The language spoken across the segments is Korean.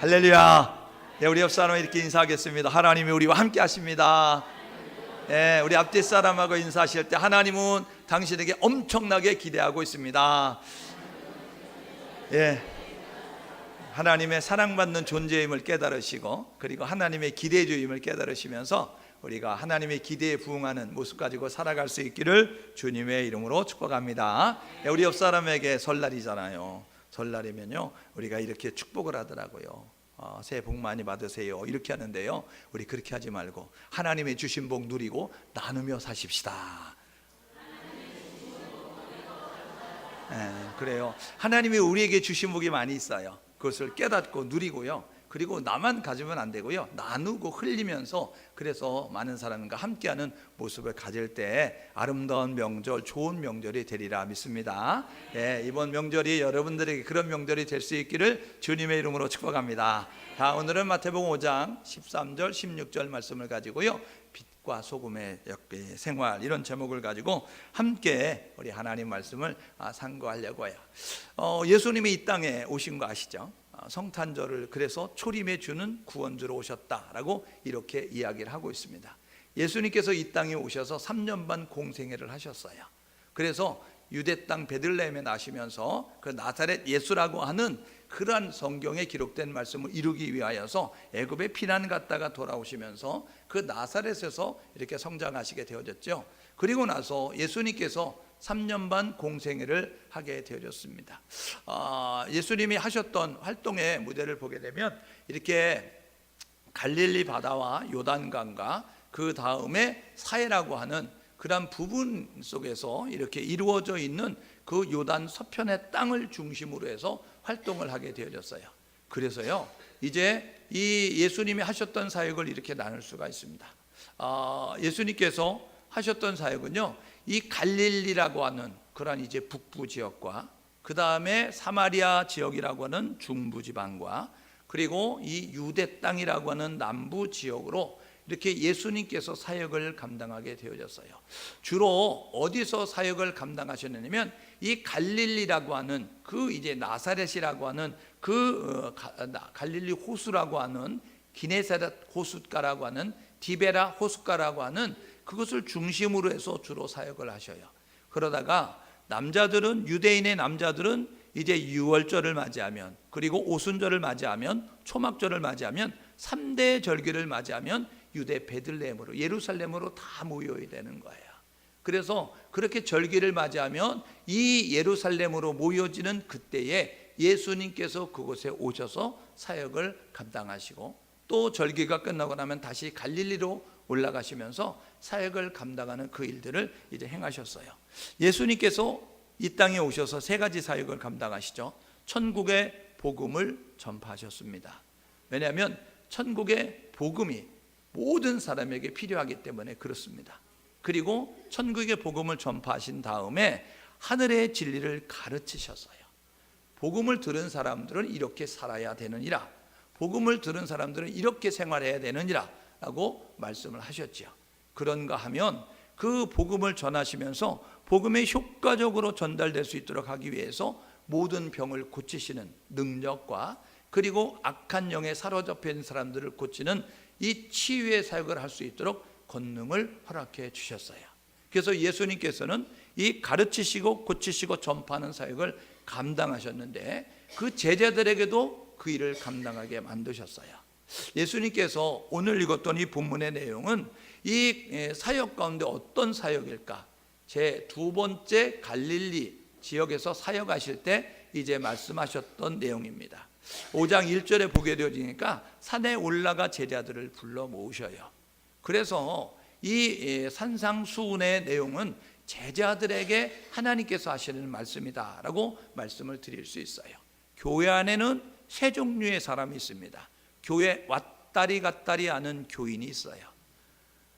할렐루야. 네, 우리 옆 사람 이렇게 인사하겠습니다. 하나님이 우리와 함께 하십니다. 네, 우리 앞뒤 사람하고 인사하실 때 하나님은 당신에게 엄청나게 기대하고 있습니다. 예, 하나님의 사랑받는 존재임을 깨달으시고, 그리고 하나님의 기대주의임을 깨달으시면서 우리가 하나님의 기대에 부응하는 모습 가지고 살아갈 수 있기를 주님의 이름으로 축복합니다. 네, 우리 옆 사람에게 설날이잖아요. 설날이면요, 우리가 이렇게 축복을 하더라고요. 새해 복 많이 받으세요 이렇게 하는데요, 우리 그렇게 하지 말고 하나님의 주신 복 누리고 나누며 사십시다. 그래요. 하나님이 우리에게 주신 복이 많이 있어요. 그것을 깨닫고 누리고요, 그리고 나만 가지면 안 되고요, 나누고 흘리면서, 그래서 많은 사람과 함께하는 모습을 가질 때 아름다운 명절, 좋은 명절이 되리라 믿습니다. 네, 이번 명절이 여러분들에게 그런 명절이 될 수 있기를 주님의 이름으로 축복합니다. 자, 오늘은 마태복음 5장 13절 16절 말씀을 가지고요, 빛과 소금의 생활, 이런 제목을 가지고 함께 우리 하나님 말씀을 상고하려고 해요. 예수님이 이 땅에 오신 거 아시죠? 성탄절을 그래서 초림해 주는 구원주로 오셨다라고 이렇게 이야기를 하고 있습니다. 예수님께서 이 땅에 오셔서 3년 반 공생애를 하셨어요. 그래서 유대 땅 베들레헴에 나시면서 그 나사렛 예수라고 하는 그러한 성경에 기록된 말씀을 이루기 위하여서 애굽에 피난 갔다가 돌아오시면서 그 나사렛에서 이렇게 성장하시게 되어졌죠. 그리고 나서 예수님께서 3년 반 공생애를 하게 되어졌습니다. 예수님이 하셨던 활동의 무대를 보게 되면 이렇게 갈릴리 바다와 요단강과 그 다음에 사해라고 하는 그런 부분 속에서 이렇게 이루어져 있는 그 요단 서편의 땅을 중심으로 해서 활동을 하게 되어졌어요. 그래서요, 이제 이 예수님이 하셨던 사역을 이렇게 나눌 수가 있습니다. 예수님께서 하셨던 사역은요, 이 갈릴리라고 하는 그런 이제 북부 지역과 그 다음에 사마리아 지역이라고 하는 중부 지방과 그리고 이 유대 땅이라고 하는 남부 지역으로 이렇게 예수님께서 사역을 감당하게 되어졌어요. 주로 어디서 사역을 감당하셨냐면 이 갈릴리라고 하는 그 이제 나사렛이라고 하는 그 갈릴리 호수라고 하는 기네사렛 호숫가라고 하는 디베라 호숫가라고 하는 그것을 중심으로 해서 주로 사역을 하셔요. 그러다가 남자들은, 유대인의 남자들은 이제 유월절을 맞이하면, 그리고 오순절을 맞이하면, 초막절을 맞이하면, 3대 절기를 맞이하면 유대 베들레헴으로, 예루살렘으로 다 모여야 되는 거예요. 그래서 그렇게 절기를 맞이하면 이 예루살렘으로 모여지는 그때에 예수님께서 그곳에 오셔서 사역을 감당하시고, 또 절기가 끝나고 나면 다시 갈릴리로 올라가시면서 사역을 감당하는 그 일들을 이제 행하셨어요. 예수님께서 이 땅에 오셔서 세 가지 사역을 감당하시죠. 천국의 복음을 전파하셨습니다. 왜냐하면 천국의 복음이 모든 사람에게 필요하기 때문에 그렇습니다. 그리고 천국의 복음을 전파하신 다음에 하늘의 진리를 가르치셨어요. 복음을 들은 사람들은 이렇게 살아야 되느니라, 복음을 들은 사람들은 이렇게 생활해야 되느니라 라고 말씀을 하셨죠. 그런가 하면 그 복음을 전하시면서 복음이 효과적으로 전달될 수 있도록 하기 위해서 모든 병을 고치시는 능력과, 그리고 악한 영에 사로잡혀 있는 사람들을 고치는 이 치유의 사역을 할 수 있도록 권능을 허락해 주셨어요. 그래서 예수님께서는 이 가르치시고 고치시고 전파하는 사역을 감당하셨는데, 그 제자들에게도 그 일을 감당하게 만드셨어요. 예수님께서 오늘 읽었던 이 본문의 내용은 이 사역 가운데 어떤 사역일까? 제 두 번째 갈릴리 지역에서 사역하실 때 이제 말씀하셨던 내용입니다. 5장 1절에 보게 되어지니까 산에 올라가 제자들을 불러 모으셔요. 그래서 이 산상수훈의 내용은 제자들에게 하나님께서 하시는 말씀이다 라고 말씀을 드릴 수 있어요. 교회 안에는 세 종류의 사람이 있습니다. 교회 왔다리 갔다리 하는 교인이 있어요.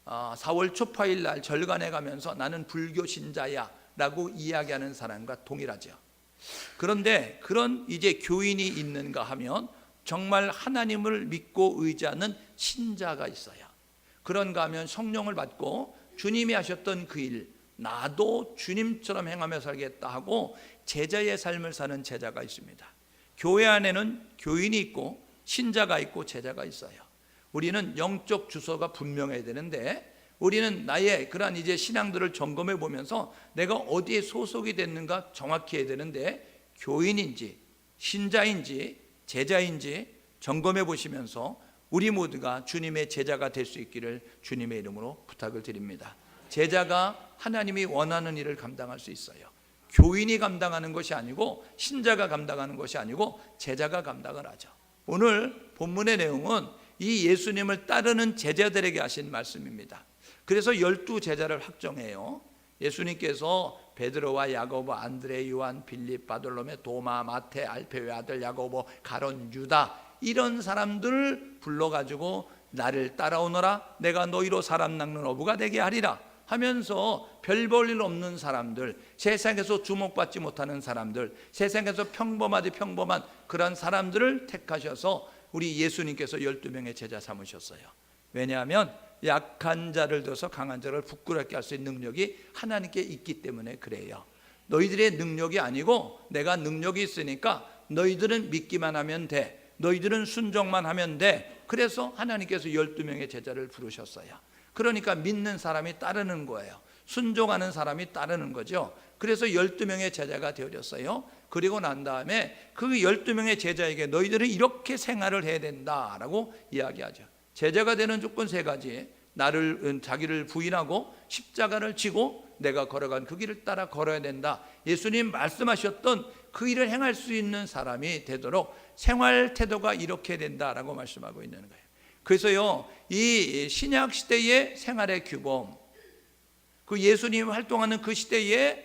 4월 초파일 날 절간에 가면서 나는 불교 신자야 라고 이야기하는 사람과 동일하죠. 그런데 그런 이제 교인이 있는가 하면 정말 하나님을 믿고 의지하는 신자가 있어요. 그런가 하면 성령을 받고 주님이 하셨던 그 일, 나도 주님처럼 행하며 살겠다 하고 제자의 삶을 사는 제자가 있습니다. 교회 안에는 교인이 있고 신자가 있고 제자가 있어요. 우리는 영적 주소가 분명해야 되는데 우리는 나의 그러한 이제 신앙들을 점검해 보면서 내가 어디에 소속이 됐는가 정확히 해야 되는데 교인인지 신자인지 제자인지 점검해 보시면서 우리 모두가 주님의 제자가 될 수 있기를 주님의 이름으로 부탁을 드립니다. 제자가 하나님이 원하는 일을 감당할 수 있어요. 교인이 감당하는 것이 아니고 신자가 감당하는 것이 아니고 제자가 감당을 하죠. 오늘 본문의 내용은 이 예수님을 따르는 제자들에게 하신 말씀입니다. 그래서 12제자를 확정해요. 예수님께서 베드로와 야고보, 안드레, 요한, 빌립, 바돌로메, 도마, 마태, 알페의 아들 야고보, 가론, 유다 이런 사람들을 불러가지고 나를 따라오너라 내가 너희로 사람 낚는 어부가 되게 하리라 하면서 별 볼 일 없는 사람들, 세상에서 주목받지 못하는 사람들, 세상에서 평범하디 평범한 그런 사람들을 택하셔서 우리 예수님께서 12명의 제자 삼으셨어요. 왜냐하면 약한 자를 들어서 강한 자를 부끄럽게 할 수 있는 능력이 하나님께 있기 때문에 그래요. 너희들의 능력이 아니고 내가 능력이 있으니까 너희들은 믿기만 하면 돼, 너희들은 순종만 하면 돼. 그래서 하나님께서 12명의 제자를 부르셨어요. 그러니까 믿는 사람이 따르는 거예요. 순종하는 사람이 따르는 거죠. 그래서 12명의 제자가 되어졌어요. 그리고 난 다음에 그 12명의 제자에게 너희들은 이렇게 생활을 해야 된다라고 이야기하죠. 제자가 되는 조건 3가지. 자기를 부인하고 십자가를 지고 내가 걸어간 그 길을 따라 걸어야 된다. 예수님 말씀하셨던 그 일을 행할 수 있는 사람이 되도록 생활 태도가 이렇게 된다라고 말씀하고 있는 거예요. 그래서요, 이 신약 시대의 생활의 규범, 그 예수님 활동하는 그 시대의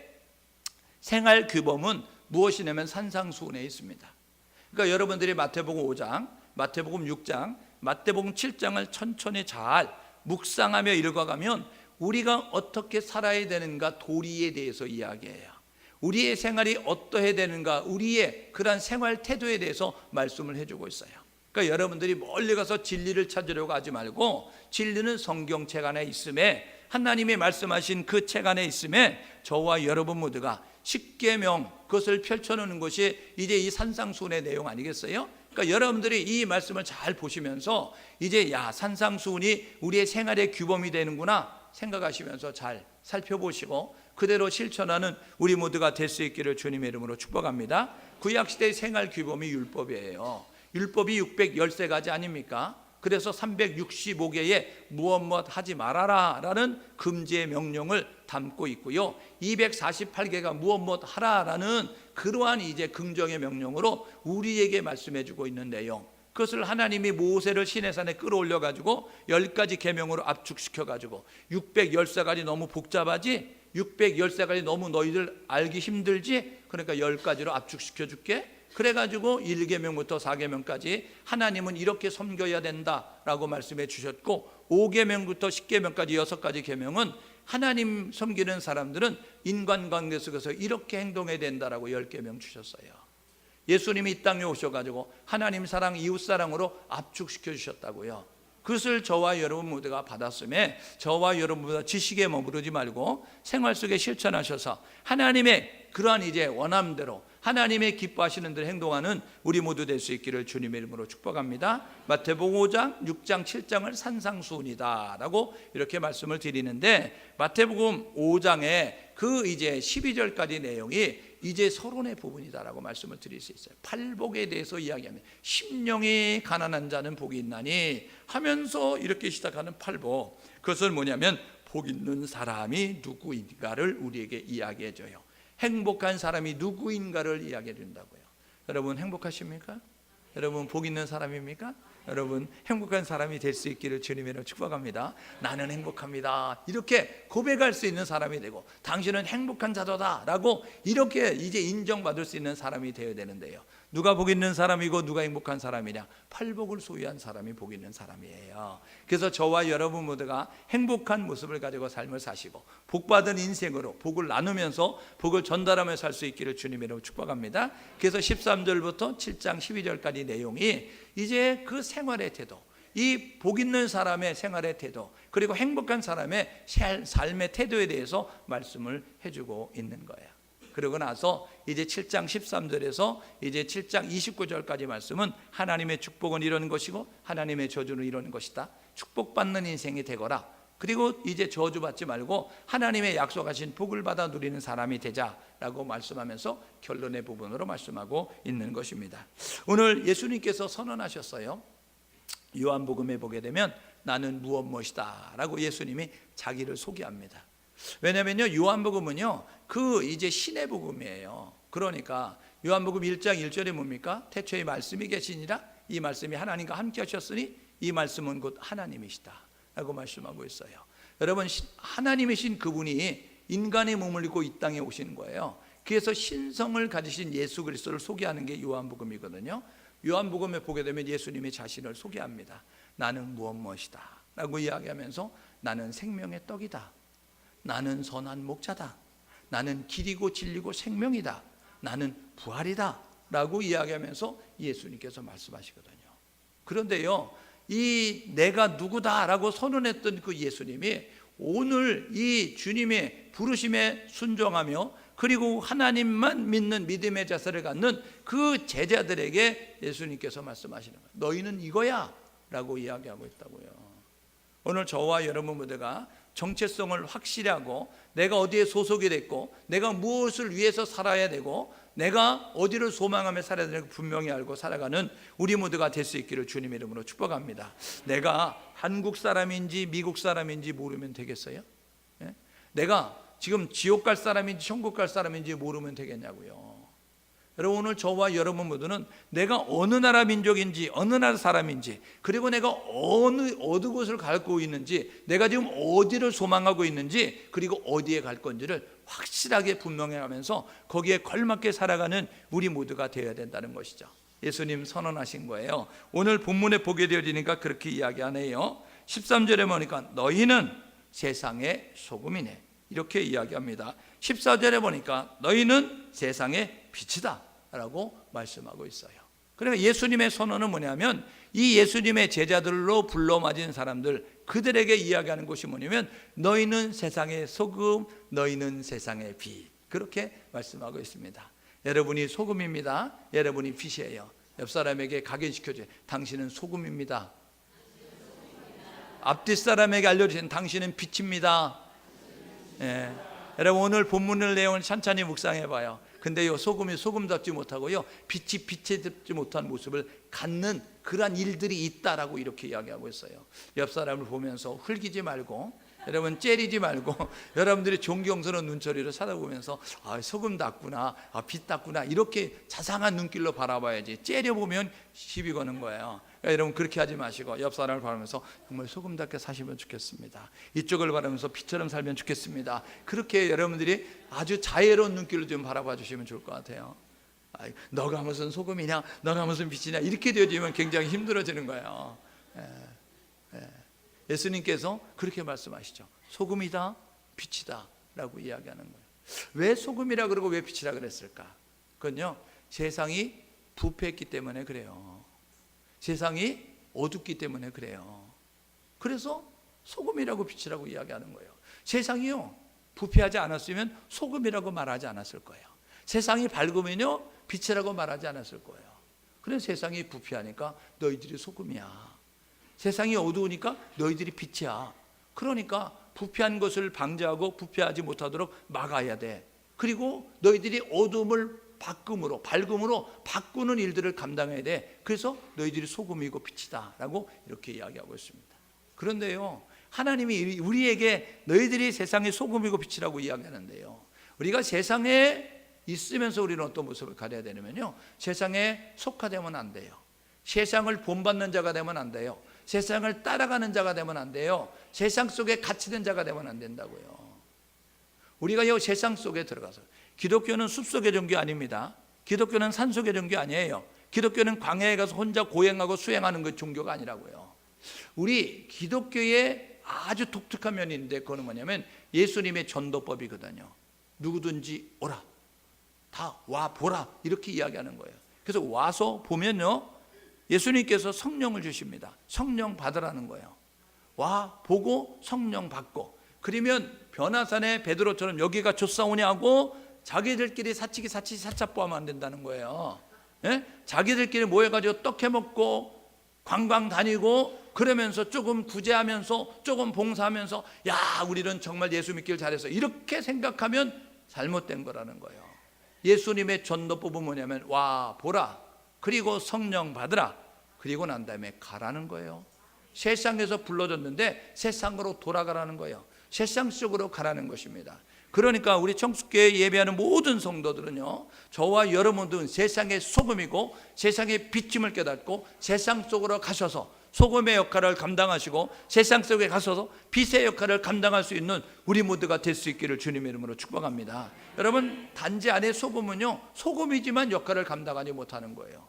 생활 규범은 무엇이냐면 산상수훈에 있습니다. 그러니까 여러분들이 마태복음 5장, 마태복음 6장, 마태복음 7장을 천천히 잘 묵상하며 읽어가면 우리가 어떻게 살아야 되는가 도리에 대해서 이야기해요. 우리의 생활이 어떠해야 되는가, 우리의 그러한 생활 태도에 대해서 말씀을 해주고 있어요. 그러니까 여러분들이 멀리 가서 진리를 찾으려고 하지 말고 진리는 성경책 안에 있음에, 하나님이 말씀하신 그 책 안에 있음에 저와 여러분 모두가 십계명 그것을 펼쳐놓는 것이 이제 이 산상수훈의 내용 아니겠어요? 그러니까 여러분들이 이 말씀을 잘 보시면서 이제 산상수훈이 우리의 생활의 규범이 되는구나 생각하시면서 잘 살펴보시고 그대로 실천하는 우리 모두가 될 수 있기를 주님의 이름으로 축복합니다. 구약시대의 생활 규범이 율법이에요. 율법이 613가지 아닙니까? 그래서 365개의 무엇 하지 말아라 라는 금지의 명령을 담고 있고요, 248개가 무엇 하라라는 그러한 이제 긍정의 명령으로 우리에게 말씀해 주고 있는 내용, 그것을 하나님이 모세를 시내산에 끌어올려 가지고 10가지 계명으로 압축시켜 가지고 613가지 너무 복잡하지? 613가지 너무 너희들 알기 힘들지? 그러니까 10가지로 압축시켜 줄게. 그래가지고 1계명부터 4계명까지 하나님은 이렇게 섬겨야 된다라고 말씀해 주셨고, 5계명부터 10계명까지 6가지 계명은 하나님 섬기는 사람들은 인간관계 속에서 이렇게 행동해야 된다라고 10계명 주셨어요. 예수님이 이 땅에 오셔가지고 하나님 사랑, 이웃 사랑으로 압축시켜 주셨다고요. 그것을 저와 여러분 모두가 받았음에 저와 여러분 모두가 지식에 머무르지 말고 생활 속에 실천하셔서 하나님의 그러한 이제 원함대로 하나님의 기뻐하시는 대로 행동하는 우리 모두 될 수 있기를 주님의 이름으로 축복합니다. 마태복음 5장, 6장, 7장을 산상수훈이다 라고 이렇게 말씀을 드리는데, 마태복음 5장에 그 이제 12절까지 내용이 이제 서론의 부분이다라고 말씀을 드릴 수 있어요. 팔복에 대해서 이야기합니다. 심령이 가난한 자는 복이 있나니 하면서 이렇게 시작하는 팔복, 그것은 뭐냐면 복 있는 사람이 누구인가를 우리에게 이야기해 줘요. 행복한 사람이 누구인가를 이야기해 준다고요. 여러분 행복하십니까? 여러분 복 있는 사람입니까? 여러분 행복한 사람이 될 수 있기를 주님으로 축복합니다. 나는 행복합니다 이렇게 고백할 수 있는 사람이 되고, 당신은 행복한 자도다 라고 이렇게 이제 인정받을 수 있는 사람이 되어야 되는데요, 누가 복 있는 사람이고 누가 행복한 사람이냐? 팔복을 소유한 사람이 복 있는 사람이에요. 그래서 저와 여러분 모두가 행복한 모습을 가지고 삶을 사시고 복받은 인생으로 복을 나누면서 복을 전달하며 살 수 있기를 주님으로 축복합니다. 그래서 13절부터 7장 12절까지 내용이 이제 그 생활의 태도, 이 복 있는 사람의 생활의 태도, 그리고 행복한 사람의 삶의 태도에 대해서 말씀을 해주고 있는 거예요. 그러고 나서 이제 7장 13절에서 이제 7장 29절까지 말씀은 하나님의 축복은 이런 것이고 하나님의 저주는 이런 것이다. 축복받는 인생이 되거라. 그리고 이제 저주받지 말고 하나님의 약속하신 복을 받아 누리는 사람이 되자라고 말씀하면서 결론의 부분으로 말씀하고 있는 것입니다. 오늘 예수님께서 선언하셨어요. 요한복음에 보게 되면 나는 무엇이다 라고 예수님이 자기를 소개합니다. 왜냐면요, 요한복음은요 그 이제 신의 복음이에요. 그러니까 요한복음 1장 1절에 뭡니까? 태초에 말씀이 계시니라. 이 말씀이 하나님과 함께 하셨으니 이 말씀은 곧 하나님이시다 라고 말씀하고 있어요. 여러분, 하나님이신 그분이 인간의 몸을 입고 이 땅에 오신 거예요. 그래서 신성을 가지신 예수 그리스도를 소개하는 게 요한복음이거든요. 요한복음에 보게 되면 예수님이 자신을 소개합니다. 나는 무엇이다 라고 이야기하면서 나는 생명의 떡이다, 나는 선한 목자다, 나는 길이고 진리고 생명이다, 나는 부활이다 라고 이야기하면서 예수님께서 말씀하시거든요. 그런데요, 이 내가 누구다 라고 선언했던 그 예수님이 오늘 이 주님의 부르심에 순종하며 그리고 하나님만 믿는 믿음의 자세를 갖는 그 제자들에게 예수님께서 말씀하시는 거예요. 너희는 이거야 라고 이야기하고 있다고요. 오늘 저와 여러분 모두가 정체성을 확실히 하고 내가 어디에 소속이 됐고 내가 무엇을 위해서 살아야 되고 내가 어디를 소망하며 살아야 되는 분명히 알고 살아가는 우리 모두가 될 수 있기를 주님의 이름으로 축복합니다. 내가 한국 사람인지 미국 사람인지 모르면 되겠어요? 예? 내가 지금 지옥 갈 사람인지 천국 갈 사람인지 모르면 되겠냐고요. 여러분, 오늘 저와 여러분 모두는 내가 어느 나라 민족인지 어느 나라 사람인지 그리고 내가 어느 곳을 가고 있는지 내가 지금 어디를 소망하고 있는지 그리고 어디에 갈 건지를 확실하게 분명해하면서 거기에 걸맞게 살아가는 우리 모두가 되어야 된다는 것이죠. 예수님 선언하신 거예요. 오늘 본문에 보게 되어지니까 그렇게 이야기하네요. 13절에 보니까 너희는 세상의 소금이네 이렇게 이야기합니다. 14절에 보니까 너희는 세상의 빛이다 라고 말씀하고 있어요. 그러니까 예수님의 선언은 뭐냐면 이 예수님의 제자들로 불러맞은 사람들 그들에게 이야기하는 것이 뭐냐면 너희는 세상의 소금, 너희는 세상의 빛, 그렇게 말씀하고 있습니다. 여러분이 소금입니다. 여러분이 빛이에요. 옆 사람에게 각인시켜줘요. 당신은 소금입니다. 앞뒤 사람에게 알려주신 당신은 빛입니다. 예. 여러분, 오늘 본문의 내용을 찬찬히 묵상해봐요. 근데요, 소금이 소금답지 못하고요, 빛이 빛이 못한 모습을 갖는 그러한 일들이 있다라고 이렇게 이야기하고 있어요. 옆 사람을 보면서 흘기지 말고, 여러분 째리지 말고, 여러분들이 존경스러운 눈초리로 살아보면서 아, 소금답구나, 아, 빛답구나 이렇게 자상한 눈길로 바라봐야지. 째려보면 시비 거는 거예요. 그러니까 여러분 그렇게 하지 마시고 옆 사람을 바라보면서 정말 소금답게 사시면 좋겠습니다. 이쪽을 바라보면서 빛처럼 살면 좋겠습니다. 그렇게 여러분들이 아주 자애로운 눈길로 좀 바라봐 주시면 좋을 것 같아요. 아이, 너가 무슨 소금이냐, 너가 무슨 빛이냐 이렇게 되어지면 굉장히 힘들어지는 거예요. 예수님께서 그렇게 말씀하시죠. 소금이다, 빛이다 라고 이야기하는 거예요. 왜 소금이라 그러고 왜 빛이라 그랬을까? 그건요, 세상이 부패했기 때문에 그래요. 세상이 어둡기 때문에 그래요. 그래서 소금이라고 빛이라고 이야기하는 거예요. 세상이요, 부패하지 않았으면 소금이라고 말하지 않았을 거예요. 세상이 밝으면요, 빛이라고 말하지 않았을 거예요. 그래서 세상이 부패하니까 너희들이 소금이야. 세상이 어두우니까 너희들이 빛이야. 그러니까 부패한 것을 방지하고 부패하지 못하도록 막아야 돼. 그리고 너희들이 어둠을 밝음으로 바꾸는 일들을 감당해야 돼. 그래서 너희들이 소금이고 빛이다 라고 이렇게 이야기하고 있습니다. 그런데요, 하나님이 우리에게 너희들이 세상의 소금이고 빛이라고 이야기하는데요, 우리가 세상에 있으면서 우리는 어떤 모습을 가져야 되냐면요, 세상에 속하되면 안 돼요. 세상을 본받는 자가 되면 안 돼요. 세상을 따라가는 자가 되면 안 돼요. 세상 속에 갇히는 자가 되면 안 된다고요. 우리가 이 세상 속에 들어가서, 기독교는 숲속의 종교 아닙니다. 기독교는 산속의 종교 아니에요. 기독교는 광야에 가서 혼자 고행하고 수행하는 그 종교가 아니라고요. 우리 기독교의 아주 독특한 면이 있는데 그거는 뭐냐면 예수님의 전도법이거든요. 누구든지 오라, 다 와 보라 이렇게 이야기하는 거예요. 그래서 와서 보면요, 예수님께서 성령을 주십니다. 성령 받으라는 거예요. 와 보고 성령 받고, 그러면 변화산의 베드로처럼 여기가 좋사오냐고 자기들끼리 사치기 사차뽀하면 안 된다는 거예요. 예? 자기들끼리 모여가지고 떡 해먹고 관광 다니고 그러면서 조금 구제하면서 조금 봉사하면서 야 우리는 정말 예수 믿기를 잘했어 이렇게 생각하면 잘못된 거라는 거예요. 예수님의 전도법은 뭐냐면 와 보라 그리고 성령 받으라 그리고 난 다음에 가라는 거예요. 세상에서 불러줬는데 세상으로 돌아가라는 거예요. 세상 속으로 가라는 것입니다. 그러니까 우리 청숙교회 예배하는 모든 성도들은요, 저와 여러분들은 세상의 소금이고 세상의 비침을 깨닫고 세상 속으로 가셔서 소금의 역할을 감당하시고 세상 속에 가셔서 빛의 역할을 감당할 수 있는 우리 모두가 될 수 있기를 주님의 이름으로 축복합니다. 여러분, 단지 안에 소금은요, 소금이지만 역할을 감당하지 못하는 거예요.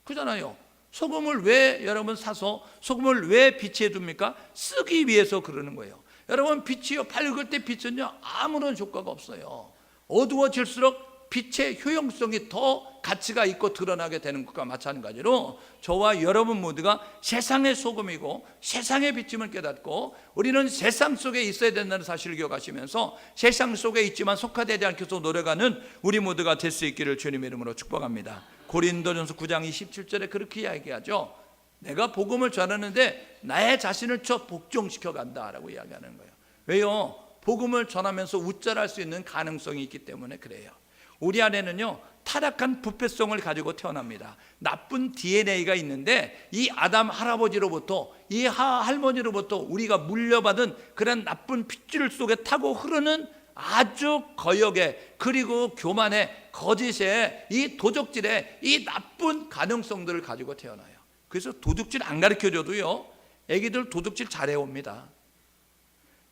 그잖아요. 소금을 왜 여러분 사서 소금을 왜 빛에 둡니까? 쓰기 위해서 그러는 거예요. 여러분, 빛이요, 밝을 때 빛은요 아무런 효과가 없어요. 어두워질수록 빛의 효용성이 더 가치가 있고 드러나게 되는 것과 마찬가지로 저와 여러분 모두가 세상의 소금이고 세상의 비침을 깨닫고 우리는 세상 속에 있어야 된다는 사실을 기억하시면서 세상 속에 있지만 속화되지 않게 노력하는 우리 모두가 될 수 있기를 주님의 이름으로 축복합니다. 고린도전서 9장 27절에 그렇게 이야기하죠. 내가 복음을 전하는데 나의 자신을 복종시켜 간다라고 이야기하는 거예요. 왜요? 복음을 전하면서 웃잘할 수 있는 가능성이 있기 때문에 그래요. 우리 안에는요 타락한 부패성을 가지고 태어납니다. 나쁜 DNA가 있는데 이 아담 할아버지로부터 이 할머니로부터 우리가 물려받은 그런 나쁜 핏줄 속에 타고 흐르는 아주 거역의 그리고 교만의 거짓의 이 도적질의 이 나쁜 가능성들을 가지고 태어나요. 그래서 도둑질 안 가르쳐줘도요 애기들 도둑질 잘해옵니다.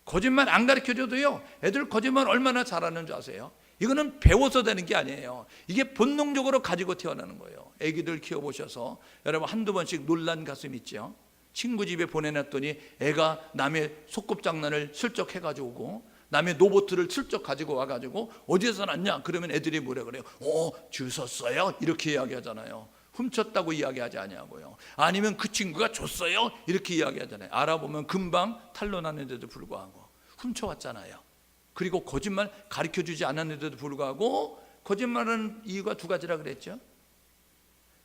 거짓말 안 가르쳐줘도요 애들 거짓말 얼마나 잘하는 줄 아세요? 이거는 배워서 되는 게 아니에요. 이게 본능적으로 가지고 태어나는 거예요. 애기들 키워보셔서 여러분 한두 번씩 놀란 가슴 있죠. 친구 집에 보내놨더니 애가 남의 소꿉장난을 슬쩍 해가지고 오고 남의 노보트를 슬쩍 가지고 와가지고 어디서 났냐 그러면 애들이 뭐라 그래요? 주웠어요? 이렇게 이야기하잖아요. 훔쳤다고 이야기하지 아니하고요. 아니면 그 친구가 줬어요? 이렇게 이야기하잖아요. 알아보면 금방 탄로나는데도 불구하고 훔쳐왔잖아요. 그리고 거짓말 가르쳐주지 않았는데도 불구하고 거짓말하는 이유가 두 가지라 그랬죠.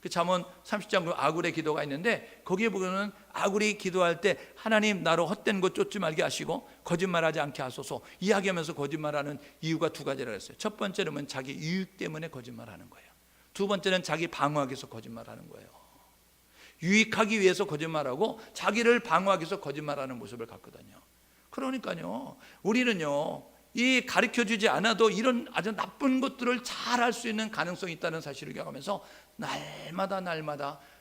그 잠언 30장 아굴의 기도가 있는데 거기에 보면 아굴이 기도할 때 하나님 나로 헛된 것 쫓지 말게 하시고 거짓말하지 않게 하소서 이야기하면서 거짓말하는 이유가 두 가지라 그랬어요. 첫 번째는 자기 유익 때문에 거짓말하는 거예요. 두 번째는 자기 방어하기 위해서 거짓말하는 거예요. 유익하기 위해서 거짓말하고 자기를 방어하기 위해서 거짓말하는 모습을 갖거든요. 그러니까요 우리는요 이 가르쳐주지 않아도 이런 아주 나쁜 것들을 잘 할 수 있는 가능성이 있다는 사실을 기억하면서 날마다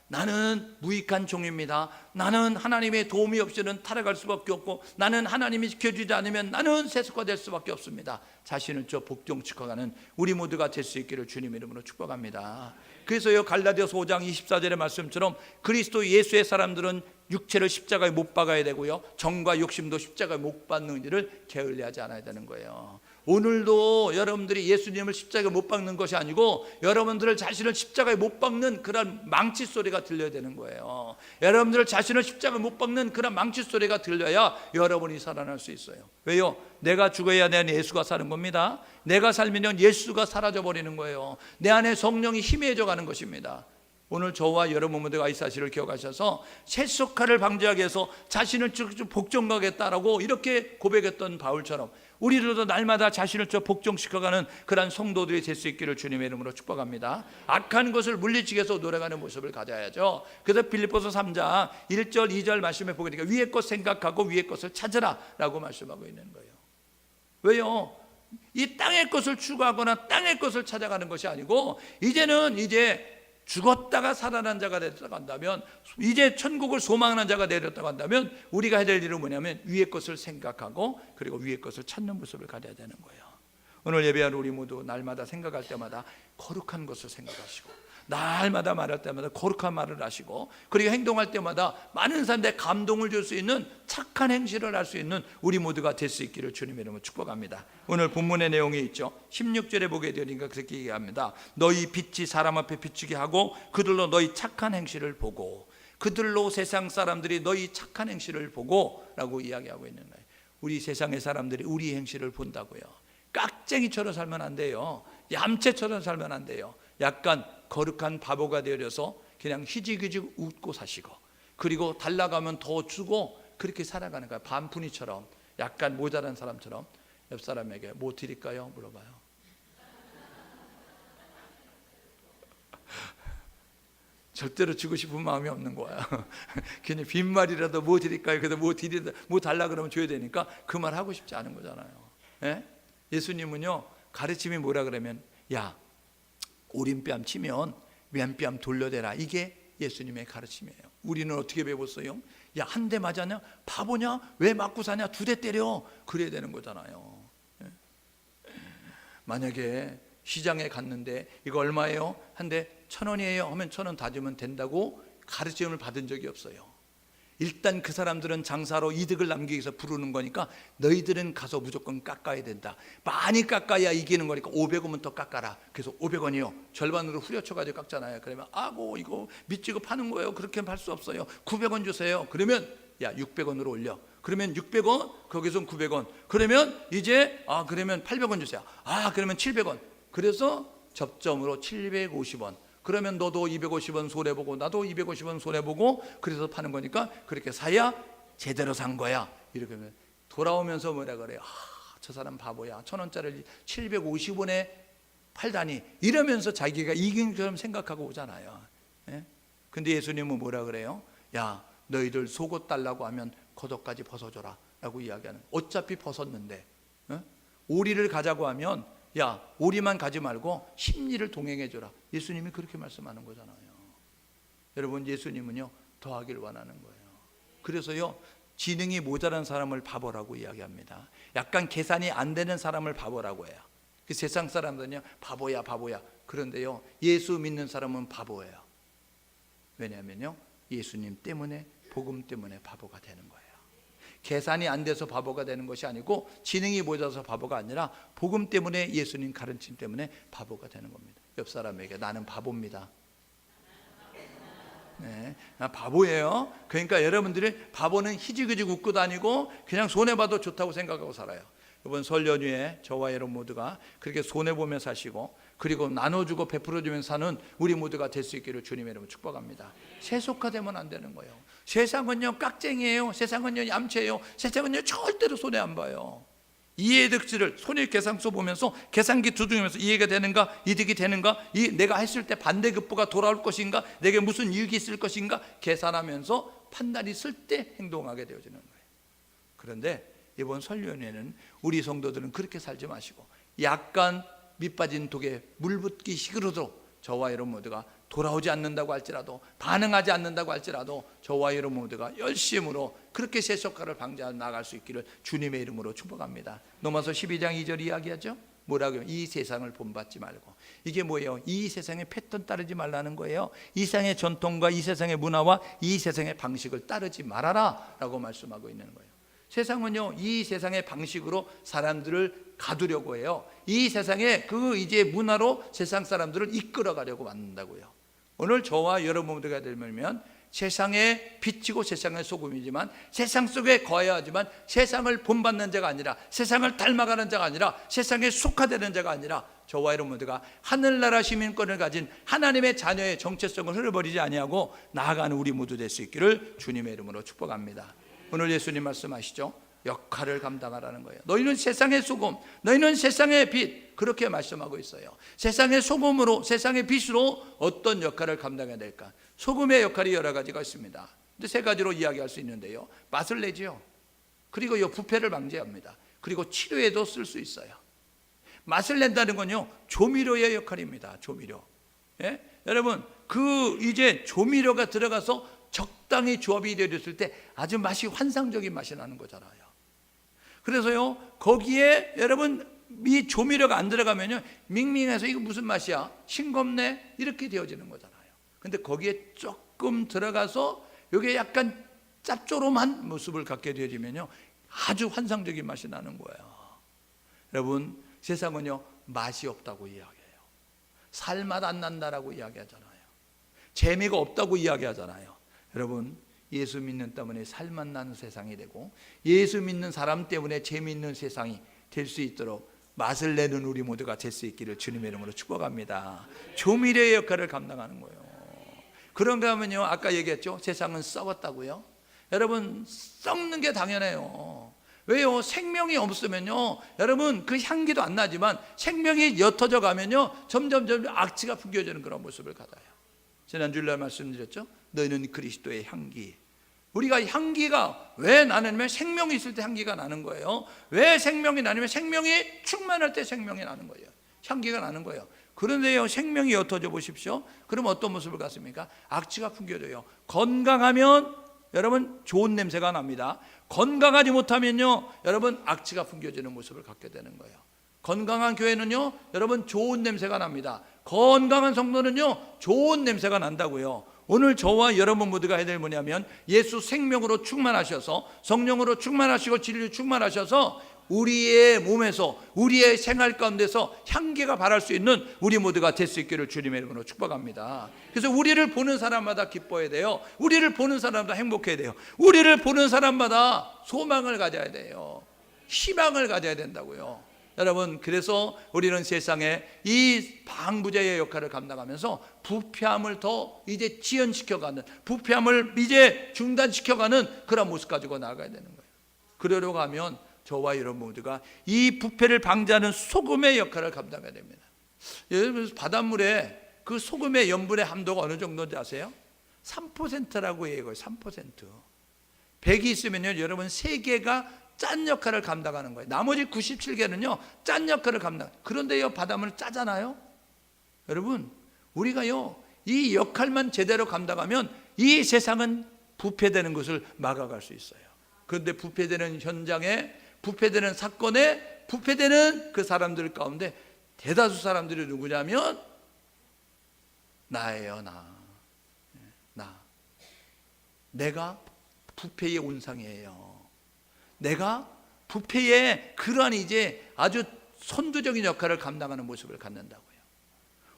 나는 무익한 종입니다. 나는 하나님의 도움이 없이는 타락할 수밖에 없고 나는 하나님이 지켜주지 않으면 나는 세속화될 수밖에 없습니다. 자신을 복종시켜가는 우리 모두가 될 수 있기를 주님의 이름으로 축복합니다. 그래서요 갈라디아서 5장 24절의 말씀처럼 그리스도 예수의 사람들은 육체를 십자가에 못 박아야 되고요 정과 욕심도 십자가에 못 박는 일을 게을리하지 않아야 되는 거예요. 오늘도 여러분들이 예수님을 십자가에 못 박는 것이 아니고 여러분들을 자신을 십자가에 못 박는 그런 망치 소리가 들려야 되는 거예요. 여러분들 자신을 십자가에 못 박는 그런 망치 소리가 들려야 여러분이 살아날 수 있어요. 왜요? 내가 죽어야 되는 예수가 사는 겁니다. 내가 살면 예수가 사라져 버리는 거예요. 내 안에 성령이 희미해져 가는 것입니다. 오늘 저와 여러분 모두가 이 사실을 기억하셔서 세속화를 방지하기 위해서 자신을 복종하겠다라고 이렇게 고백했던 바울처럼 우리들도 날마다 자신을 복종시켜가는 그러한 성도들이 될 수 있기를 주님의 이름으로 축복합니다. 악한 것을 물리치기 위해서 노력하는 모습을 가져야죠. 그래서 빌립보서 3장 1절 2절 말씀에 보게 되니까 위의 것 생각하고 위의 것을 찾으라 라고 말씀하고 있는 거예요. 왜요? 이 땅의 것을 추구하거나 땅의 것을 찾아가는 것이 아니고 이제는 죽었다가 살아난 자가 되었다고 한다면 이제 천국을 소망하는 자가 되었다고 한다면 우리가 해야 될 일은 뭐냐면 위의 것을 생각하고 그리고 위의 것을 찾는 모습을 가져야 되는 거예요. 오늘 예배하는 우리 모두 날마다 생각할 때마다 거룩한 것을 생각하시고 날마다 말할 때마다 거룩한 말을 하시고 그리고 행동할 때마다 많은 사람들의 감동을 줄 수 있는 착한 행실을 할 수 있는 우리 모두가 될 수 있기를 주님의 이름으로 축복합니다. 오늘 본문의 내용이 있죠. 16절에 보게 되니까 그렇게 얘기합니다. 너희 빛이 사람 앞에 비추게 하고 그들로 너희 착한 행실을 보고 그들로 세상 사람들이 너희 착한 행실을 보고 라고 이야기하고 있는 거예요. 우리 세상의 사람들이 우리 행실을 본다고요. 깍쟁이처럼 살면 안 돼요. 얌체처럼 살면 안 돼요. 약간 거룩한 바보가 되어서 그냥 희지기직 웃고 사시고, 그리고 달라가면 더 주고, 그렇게 살아가는 거예요. 반푼이처럼, 약간 모자란 사람처럼. 옆 사람에게 뭐 드릴까요? 물어봐요. 절대로 주고 싶은 마음이 없는 거야. 괜히 빈말이라도 뭐 드릴까요? 그래도 뭐 달라 그러면 줘야 되니까 그 말 하고 싶지 않은 거잖아요. 예? 예수님은요, 가르침이 뭐라 그러면, 야, 오른뺨 치면 왼뺨 돌려대라. 이게 예수님의 가르침이에요. 우리는 어떻게 배웠어요? 야, 한 대 맞았냐? 바보냐? 왜 맞고 사냐? 2대 때려. 그래야 되는 거잖아요. 예? 만약에 시장에 갔는데 이거 얼마예요? 한 대 1,000원이에요 하면 1,000원 다 주면 된다고 가르침을 받은 적이 없어요. 일단 그 사람들은 장사로 이득을 남기기 위해서 부르는 거니까 너희들은 가서 무조건 깎아야 된다. 많이 깎아야 이기는 거니까 500원은 더 깎아라. 그래서 500원이요. 절반으로 후려쳐가지고 깎잖아요. 그러면 아고 이거 미치고 파는 거예요. 그렇게 팔 수 없어요. 900원 주세요. 그러면 야 600원으로 올려. 그러면 600원, 거기서 900원. 그러면 이제 그러면 800원 주세요. 그러면 700원. 그래서 접점으로 750원. 그러면 너도 250원 손해보고 나도 250원 손해보고, 그래서 파는 거니까 그렇게 사야 제대로 산 거야. 이렇게 하면 돌아오면서 뭐라 그래요? 저 사람 바보야. 1,000원짜리를 750원에 팔다니. 이러면서 자기가 이긴 것처럼 생각하고 오잖아요. 예? 근데 예수님은 뭐라 그래요? 야, 너희들 속옷 달라고 하면 겉옷까지 벗어줘라 라고 이야기하는. 어차피 벗었는데, 오리를 가자고 하면 야, 오리만 가지 말고 십리를 동행해 줘라. 예수님이 그렇게 말씀하는 거잖아요. 여러분, 예수님은요, 더하길 원하는 거예요. 그래서요, 지능이 모자란 사람을 바보라고 이야기합니다. 약간 계산이 안 되는 사람을 바보라고 해요. 그 세상 사람들은요, 바보야 바보야. 그런데요, 예수 믿는 사람은 바보예요. 왜냐하면요, 예수님 때문에, 복음 때문에 바보가 되는 거예요. 계산이 안 돼서 바보가 되는 것이 아니고, 지능이 모자라서 바보가 아니라 복음 때문에, 예수님 가르침 때문에 바보가 되는 겁니다. 옆 사람에게 나는 바보입니다. 네, 나 바보예요. 그러니까 여러분들이 바보는 희지기직 웃고 다니고 그냥 손해봐도 좋다고 생각하고 살아요. 이번 설 연휴에 저와 여러분 모두가 그렇게 손해보며 사시고, 그리고 나눠주고 베풀어주면서 사는 우리 모두가 될 수 있기를 주님의 이름으로 축복합니다. 세속화되면 안 되는 거예요. 세상은요 깍쟁이에요. 세상은요 얌체예요. 세상은요 절대로 손해 안 봐요. 이해득실을 손익계산서 보면서 계산기 두드리면서 이해가 되는가, 이득이 되는가, 내가 했을 때 반대급부가 돌아올 것인가, 내게 무슨 이익이 있을 것인가 계산하면서 판단이 있을 때 행동하게 되어지는 거예요. 그런데 이번 설 연휴에는 우리 성도들은 그렇게 살지 마시고, 약간 밑빠진 독에 물 붓기 식으로도 저와 여러분 모두가 돌아오지 않는다고 할지라도, 반응하지 않는다고 할지라도 저와 여러분 모두가 열심으로 그렇게 세속화를 방지해 나갈 수 있기를 주님의 이름으로 축복합니다. 로마서 12장 2절 이야기하죠. 뭐라고요? 이 세상을 본받지 말고. 이게 뭐예요? 이 세상의 패턴 따르지 말라는 거예요. 이 세상의 전통과 이 세상의 문화와 이 세상의 방식을 따르지 말아라 라고 말씀하고 있는 거예요. 세상은요, 이 세상의 방식으로 사람들을 가두려고 해요. 이 세상의 그 이제 문화로 세상 사람들을 이끌어가려고 만든다고요. 오늘 저와 여러분들가 되면 세상의 빛이고 세상의 소금이지만, 세상 속에 거해야 하지만 세상을 본받는 자가 아니라, 세상을 닮아가는 자가 아니라, 세상에 속화되는 자가 아니라, 저와 여러분들가 하늘나라 시민권을 가진 하나님의 자녀의 정체성을 흘려버리지 아니하고 나아가는 우리 모두 될 수 있기를 주님의 이름으로 축복합니다. 오늘 예수님 말씀하시죠. 역할을 감당하라는 거예요. 너희는 세상의 소금, 너희는 세상의 빛, 그렇게 말씀하고 있어요. 세상의 소금으로, 세상의 빛으로 어떤 역할을 감당해야 될까? 소금의 역할이 여러 가지가 있습니다. 근데 3가지로 이야기할 수 있는데요, 맛을 내지요, 그리고 부패를 방지합니다. 그리고 치료에도 쓸 수 있어요. 맛을 낸다는 건요, 조미료의 역할입니다. 조미료. 예? 여러분, 이제 조미료가 들어가서 적당히 조합이 되었을 때 아주 맛이 환상적인 맛이 나는 거잖아요. 그래서요, 거기에 여러분 이 조미료가 안 들어가면요, 밍밍해서 이거 무슨 맛이야? 싱겁네? 이렇게 되어지는 거잖아요. 근데 거기에 조금 들어가서 이게 약간 짭조름한 모습을 갖게 되어지면요, 아주 환상적인 맛이 나는 거예요. 여러분, 세상은요 맛이 없다고 이야기해요. 살맛 안 난다라고 이야기하잖아요. 재미가 없다고 이야기하잖아요. 여러분, 예수 믿는 때문에 살맛 나는 세상이 되고, 예수 믿는 사람 때문에 재미있는 세상이 될 수 있도록 맛을 내는 우리 모두가 될 수 있기를 주님의 이름으로 축복합니다. 조미료의 역할을 감당하는 거예요. 그런가 하면요, 아까 얘기했죠, 세상은 썩었다고요. 여러분, 썩는 게 당연해요. 왜요? 생명이 없으면요, 여러분, 그 향기도 안 나지만 생명이 옅어져 가면요, 점점 악취가 풍겨지는 그런 모습을 가져요. 지난주일날 말씀드렸죠, 너희는 그리스도의 향기. 우리가 향기가 왜 나냐면 생명이 있을 때 향기가 나는 거예요. 왜 생명이 나냐면 생명이 충만할 때 생명이 나는 거예요. 향기가 나는 거예요. 그런데요, 생명이 옅어져 보십시오. 그럼 어떤 모습을 갖습니까? 악취가 풍겨져요. 건강하면 여러분 좋은 냄새가 납니다. 건강하지 못하면요, 여러분 악취가 풍겨지는 모습을 갖게 되는 거예요. 건강한 교회는요, 여러분 좋은 냄새가 납니다. 건강한 성도는요, 좋은 냄새가 난다고요. 오늘 저와 여러분 모두가 해야 될 뭐냐면 예수 생명으로 충만하셔서, 성령으로 충만하시고 진리로 충만하셔서 우리의 몸에서, 우리의 생활 가운데서 향기가 발할 수 있는 우리 모두가 될 수 있기를 주님의 이름으로 축복합니다. 그래서 우리를 보는 사람마다 기뻐해야 돼요. 우리를 보는 사람마다 행복해야 돼요. 우리를 보는 사람마다 소망을 가져야 돼요. 희망을 가져야 된다고요. 여러분, 그래서 우리는 세상에 이 방부제의 역할을 감당하면서 부패함을 더 이제 지연시켜가는, 부패함을 이제 중단시켜가는 그런 모습 가지고 나아가야 되는 거예요. 그러려고 하면 저와 여러분 모두가 이 부패를 방지하는 소금의 역할을 감당해야 됩니다. 여러분, 바닷물에 그 소금의 염분의 함도가 어느 정도인지 아세요? 3%라고 얘기해요. 3%. 100이 있으면요, 여러분 3개가 짠 역할을 감당하는 거예요. 나머지 97개는요 짠 역할을 감당. 그런데요, 바닷물 짜잖아요. 여러분, 우리가요 이 역할만 제대로 감당하면 이 세상은 부패되는 것을 막아갈 수 있어요. 그런데 부패되는 현장에, 부패되는 사건에, 부패되는 그 사람들 가운데 대다수 사람들이 누구냐면 나예요. 나. 내가 부패의 온상이에요. 내가 부패의 그러한 이제 아주 선두적인 역할을 감당하는 모습을 갖는다고요.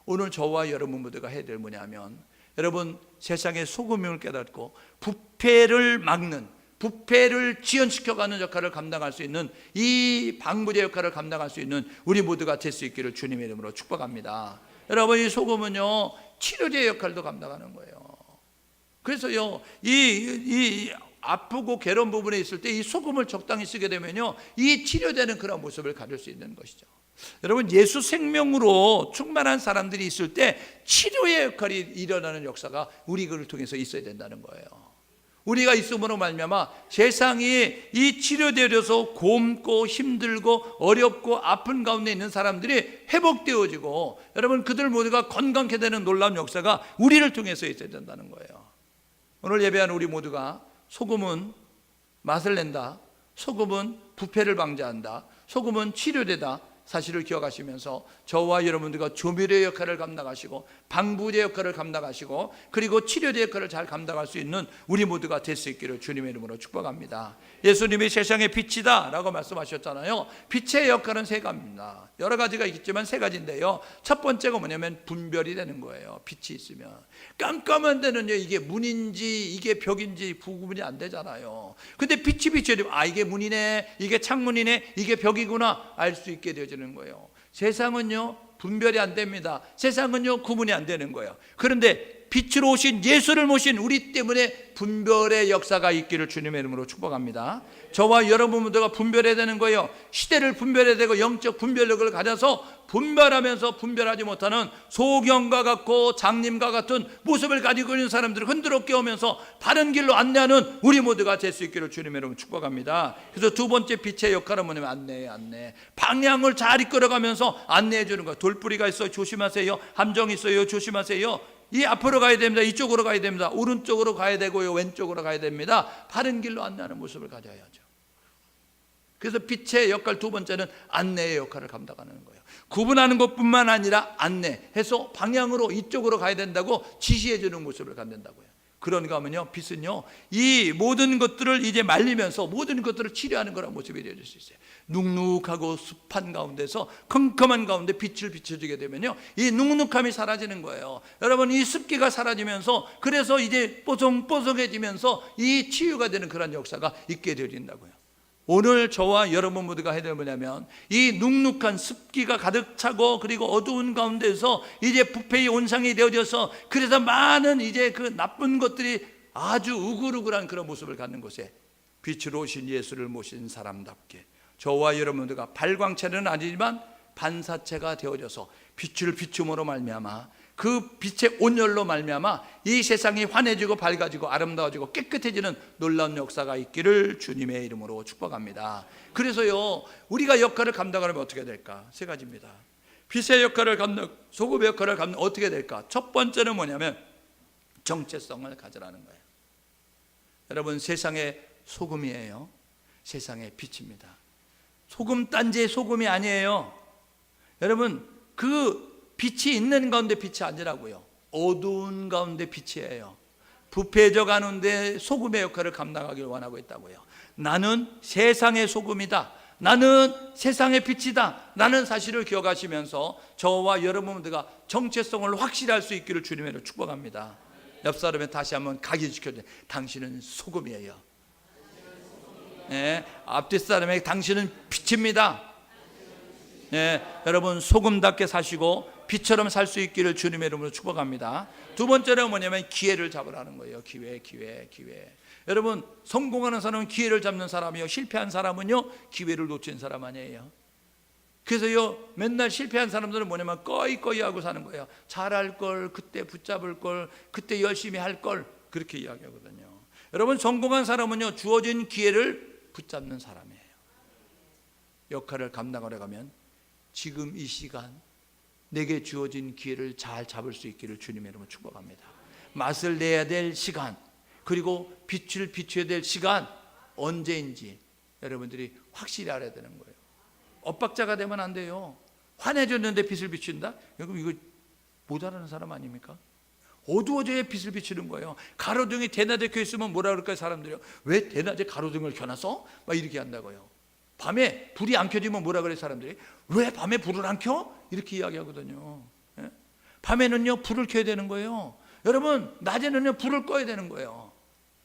오늘 저와 여러분 모두가 해야 될 뭐냐면, 여러분 세상의 소금임을 깨닫고 부패를 막는, 부패를 지연시켜가는 역할을 감당할 수 있는, 이 방부제 역할을 감당할 수 있는 우리 모두가 될 수 있기를 주님의 이름으로 축복합니다. 여러분, 이 소금은요 치료제 역할도 감당하는 거예요. 그래서요 이 아프고 괴로운 부분에 있을 때 이 소금을 적당히 쓰게 되면요, 이 치료되는 그런 모습을 가질 수 있는 것이죠. 여러분, 예수 생명으로 충만한 사람들이 있을 때 치료의 역할이 일어나는 역사가 우리를 통해서 있어야 된다는 거예요. 우리가 있음으로 말미암아 세상이 이 치료되어서 곪고 힘들고 어렵고 아픈 가운데 있는 사람들이 회복되어지고, 여러분 그들 모두가 건강케 되는 놀라운 역사가 우리를 통해서 있어야 된다는 거예요. 오늘 예배하는 우리 모두가 소금은 맛을 낸다, 소금은 부패를 방지한다, 소금은 치료되다 사실을 기억하시면서 저와 여러분들과 조미료의 역할을 감당하시고 방부제 역할을 감당하시고 그리고 치료제 역할을 잘 감당할 수 있는 우리 모두가 될 수 있기를 주님의 이름으로 축복합니다. 예수님이 세상의 빛이다 라고 말씀하셨잖아요. 빛의 역할은 세 가지입니다. 여러 가지가 있겠지만 세 가지인데요, 첫 번째가 뭐냐면 분별이 되는 거예요. 빛이 있으면 깜깜한 데는요, 이게 문인지 이게 벽인지 구분이 안 되잖아요. 근데 빛이 비춰야 되면 이게 문이네, 이게 창문이네, 이게 벽이구나 알 수 있게 되어지는 거예요. 세상은요 분별이 안 됩니다. 세상은요 구분이 안 되는 거예요. 그런데 빛으로 오신 예수를 모신 우리 때문에 분별의 역사가 있기를 주님의 이름으로 축복합니다. 저와 여러분 모두가 분별해야 되는 거예요. 시대를 분별해야 되고 영적 분별력을 가져서 분별하면서 분별하지 못하는 소경과 같고 장님과 같은 모습을 가지고 있는 사람들을 흔들어 깨우면서 바른 길로 안내하는 우리 모두가 될 수 있기를 주님의 이름으로 축복합니다. 그래서 두 번째 빛의 역할은 뭐냐면 안내. 방향을 잘 이끌어가면서 안내해 주는 거예요. 돌뿌리가 있어요, 조심하세요. 함정이 있어요, 조심하세요. 이 앞으로 가야 됩니다. 이쪽으로 가야 됩니다. 오른쪽으로 가야 되고요, 왼쪽으로 가야 됩니다. 바른 길로 안내하는 모습을 가져야죠. 그래서 빛의 역할 두 번째는 안내의 역할을 감당하는 거예요. 구분하는 것뿐만 아니라 안내해서 방향으로 이쪽으로 가야 된다고 지시해 주는 모습을 갖는다고요. 그런가 하면요, 빛은요 이 모든 것들을 이제 말리면서 모든 것들을 치료하는 그런 모습이 되어질 수 있어요. 눅눅하고 습한 가운데서 컴컴한 가운데 빛을 비춰주게 되면요, 이 눅눅함이 사라지는 거예요. 여러분, 이 습기가 사라지면서 그래서 이제 뽀송뽀송해지면서 이 치유가 되는 그런 역사가 있게 되어진다고요. 오늘 저와 여러분 모두가 해야 될 뭐냐면, 이 눅눅한 습기가 가득 차고 그리고 어두운 가운데서 이제 부패의 온상이 되어져서, 그래서 많은 이제 그 나쁜 것들이 아주 우글우글한 그런 모습을 갖는 곳에 빛으로 오신 예수를 모신 사람답게 저와 여러분 모두가 발광체는 아니지만 반사체가 되어져서 빛을 비춤으로 말미암아, 그 빛의 온열로 말미암아 이 세상이 환해지고 밝아지고 아름다워지고 깨끗해지는 놀라운 역사가 있기를 주님의 이름으로 축복합니다. 그래서요, 우리가 역할을 감당하려면 어떻게 될까? 세 가지입니다. 빛의 역할을 소금의 역할을 어떻게 될까? 첫 번째는 뭐냐면 정체성을 가져라는 거예요. 여러분, 세상의 소금이에요. 세상의 빛입니다. 소금 단지의 소금이 아니에요. 여러분, 그 빛이 있는 가운데 빛이 아니라고요. 어두운 가운데 빛이에요. 부패져 가는데 소금의 역할을 감당하기를 원하고 있다고요. 나는 세상의 소금이다, 나는 세상의 빛이다 라는 사실을 기억하시면서 저와 여러분 모두가 정체성을 확실히 할 수 있기를 주님으로 축복합니다. 옆 사람에 다시 한번 각인시켜주세요. 당신은 소금이에요. 네, 앞뒤 사람에게 당신은 빛입니다. 네, 여러분 소금답게 사시고 빛처럼 살 수 있기를 주님의 이름으로 축복합니다. 두 번째는 뭐냐면 기회를 잡으라는 거예요. 기회. 여러분, 성공하는 사람은 기회를 잡는 사람이요, 실패한 사람은요 기회를 놓친 사람 아니에요. 그래서요, 맨날 실패한 사람들은 뭐냐면 꺼이꺼이 하고 사는 거예요. 잘할 걸, 그때 붙잡을 걸, 그때 열심히 할 걸, 그렇게 이야기하거든요. 여러분, 성공한 사람은요 주어진 기회를 붙잡는 사람이에요. 역할을 감당하려 가면 지금 이 시간 내게 주어진 기회를 잘 잡을 수 있기를 주님의 이름으로 축복합니다. 맛을 내야 될 시간, 그리고 빛을 비춰야 될 시간, 언제인지 여러분들이 확실히 알아야 되는 거예요. 엇박자가 되면 안 돼요. 환해졌는데 빛을 비춘다? 여러분, 이거 못 알아는 사람 아닙니까? 어두워져야 빛을 비추는 거예요. 가로등이 대낮에 켜 있으면 뭐라 그럴까요? 사람들이요, 왜 대낮에 가로등을 켜놨어? 막 이렇게 한다고요. 밤에 불이 안 켜지면 뭐라 그래? 사람들이 왜 밤에 불을 안 켜? 이렇게 이야기하거든요. 예? 밤에는요 불을 켜야 되는 거예요. 여러분, 낮에는요 불을 꺼야 되는 거예요.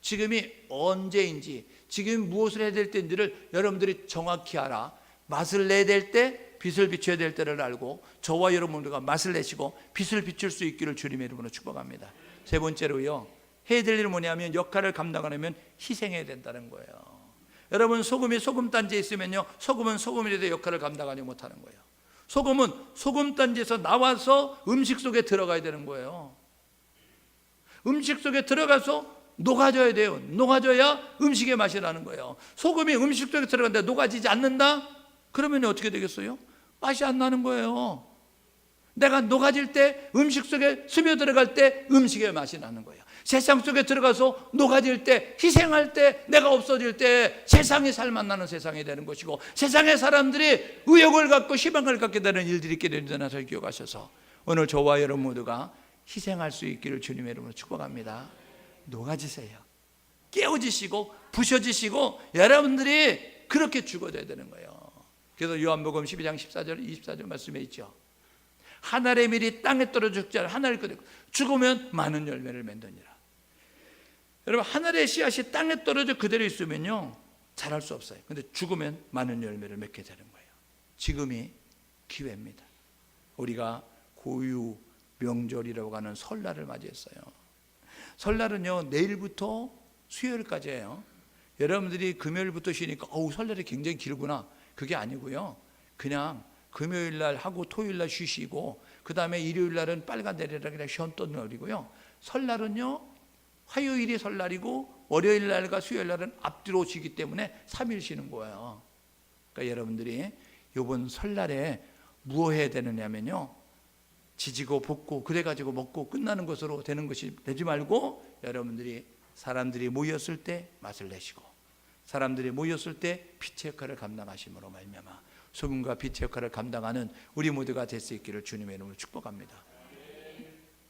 지금이 언제인지, 지금 무엇을 해야 될 때인지를 여러분들이 정확히 알아. 맛을 내야 될 때, 빛을 비춰야 될 때를 알고 저와 여러분들과 맛을 내시고 빛을 비출 수 있기를 주님의 이름으로 축복합니다. 세 번째로요, 해야 될 일은 뭐냐면 역할을 감당하려면 희생해야 된다는 거예요. 여러분, 소금이 소금단지에 있으면요 소금은 소금이라도 역할을 감당하지 못하는 거예요. 소금은 소금단지에서 나와서 음식 속에 들어가야 되는 거예요. 음식 속에 들어가서 녹아져야 돼요. 녹아져야 음식의 맛이 나는 거예요. 소금이 음식 속에 들어갔는데 녹아지지 않는다? 그러면 어떻게 되겠어요? 맛이 안 나는 거예요. 내가 녹아질 때, 음식 속에 스며들어갈 때 음식의 맛이 나는 거예요. 세상 속에 들어가서 녹아질 때, 희생할 때, 내가 없어질 때 세상이 살맛 나는 세상이 되는 것이고, 세상의 사람들이 의욕을 갖고 희망을 갖게 되는 일들이 있게 된다는 사실 기억하셔서 오늘 저와 여러분 모두가 희생할 수 있기를 주님의 이름으로 축복합니다. 녹아지세요. 깨어지시고 부셔지시고 여러분들이 그렇게 죽어져야 되는 거예요. 그래서 요한복음 12장 14절 24절 말씀에 있죠. 한 알의 밀이 땅에 떨어져 죽지 않아 한 알이 그대로 죽으면 많은 열매를 맺느니라. 여러분, 한 알의 씨앗이 땅에 떨어져 그대로 있으면요 자랄 수 없어요. 근데 죽으면 많은 열매를 맺게 되는 거예요. 지금이 기회입니다. 우리가 고유 명절이라고 하는 설날을 맞이했어요. 설날은요 내일부터 수요일까지예요. 여러분들이 금요일부터 쉬니까 설날이 굉장히 길구나, 그게 아니고요, 그냥 금요일날 하고 토요일날 쉬시고 그 다음에 일요일날은 빨간 내리라 그냥 쉬었던 날이고요. 설날은요 화요일이 설날이고 월요일날과 수요일날은 앞뒤로 쉬기 때문에 3일 쉬는 거예요. 그러니까 여러분들이 이번 설날에 뭐 해야 되느냐면요, 지지고 볶고 그래가지고 먹고 끝나는 것으로 되는 것이 되지 말고, 여러분들이 사람들이 모였을 때 맛을 내시고 사람들이 모였을 때 빛의 역할을 감당하심으로 말미암아 소금과 빛의 역할을 감당하는 우리 모두가 될 수 있기를 주님의 이름으로 축복합니다.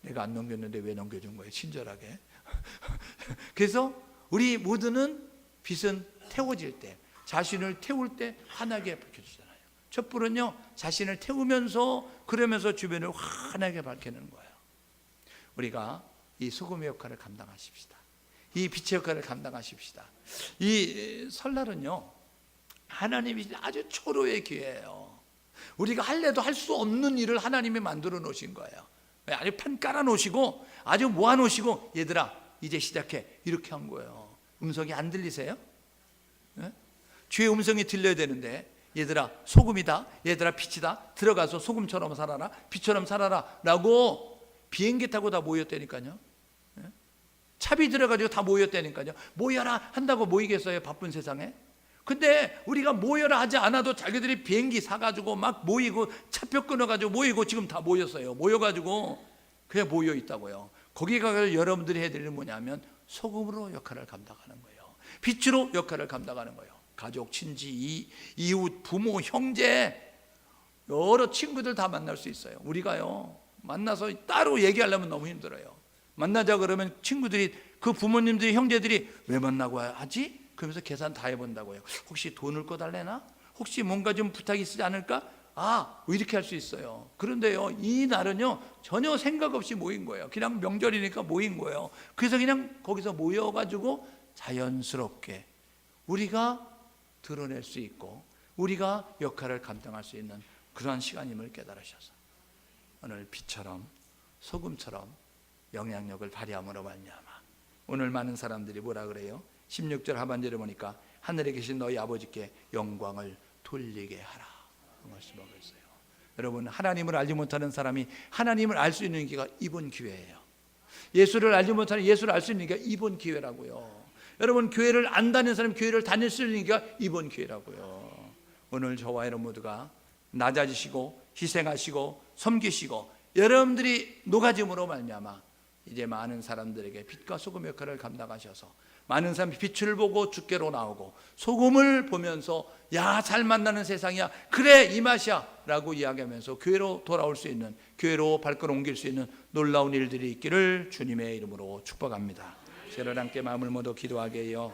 내가 안 넘겼는데 왜 넘겨준 거예요? 친절하게. 그래서 우리 모두는 빛은 태워질 때, 자신을 태울 때 환하게 밝혀주잖아요. 촛불은요 자신을 태우면서 그러면서 주변을 환하게 밝히는 거예요. 우리가 이 소금의 역할을 감당하십시다. 이 빛의 역할을 감당하십시다. 이 설날은요 하나님이 아주 초로의 기회예요. 우리가 할래도 할 수 없는 일을 하나님이 만들어 놓으신 거예요. 아주 판 깔아 놓으시고 아주 모아 놓으시고 얘들아 이제 시작해 이렇게 한 거예요. 음성이 안 들리세요? 네? 주의 음성이 들려야 되는데 얘들아 소금이다, 얘들아 빛이다, 들어가서 소금처럼 살아라, 빛처럼 살아라 라고 비행기 타고 다 모였다니까요. 네? 차비 들어가지고 다 모였다니까요. 모여라 한다고 모이겠어요? 바쁜 세상에. 근데 우리가 모여라 하지 않아도 자기들이 비행기 사가지고 막 모이고 차표 끊어가지고 모이고 지금 다 모였어요. 모여가지고 그냥 모여 있다고요. 거기 가서 여러분들이 해야 될 일은 뭐냐면 소금으로 역할을 감당하는 거예요. 빛으로 역할을 감당하는 거예요. 가족, 친지, 이웃, 부모, 형제 여러 친구들 다 만날 수 있어요. 우리가요 만나서 따로 얘기하려면 너무 힘들어요. 만나자 그러면 친구들이 그 부모님들이 형제들이 왜 만나고 하지? 그러면서 계산 다 해본다고요. 혹시 돈을 꺼달래나? 혹시 뭔가 좀 부탁이 있지 않을까? 이렇게 할 수 있어요. 그런데요 이 날은요 전혀 생각 없이 모인 거예요. 그냥 명절이니까 모인 거예요. 그래서 그냥 거기서 모여가지고 자연스럽게 우리가 드러낼 수 있고 우리가 역할을 감당할 수 있는 그러한 시간임을 깨달으셔서 오늘 빛처럼 소금처럼 영향력을 발휘함으로 말미암아 오늘 많은 사람들이 뭐라 그래요? 16절 하반절에 보니까 하늘에 계신 너희 아버지께 영광을 돌리게 하라 말씀하고 있어요. 여러분 하나님을 알지 못하는 사람이 하나님을 알 수 있는 기회가 이번 기회예요. 예수를 알지 못하는 예수를 알 수 있는 기회가 이번 기회라고요. 여러분 교회를 안다는 사람이 교회를 다닐 수 있는 기회가 이번 기회라고요. 오늘 저와 여러분 모두가 낮아지시고 희생하시고 섬기시고 여러분들이 녹아짐으로 말미암아 이제 많은 사람들에게 빛과 소금 역할을 감당하셔서 많은 사람이 빛을 보고 주께로 나오고 소금을 보면서 야 잘 만나는 세상이야 그래 이 맛이야 라고 이야기하면서 교회로 돌아올 수 있는 교회로 발걸음 옮길 수 있는 놀라운 일들이 있기를 주님의 이름으로 축복합니다. 저를 함께 마음을 모두 기도하게 해요.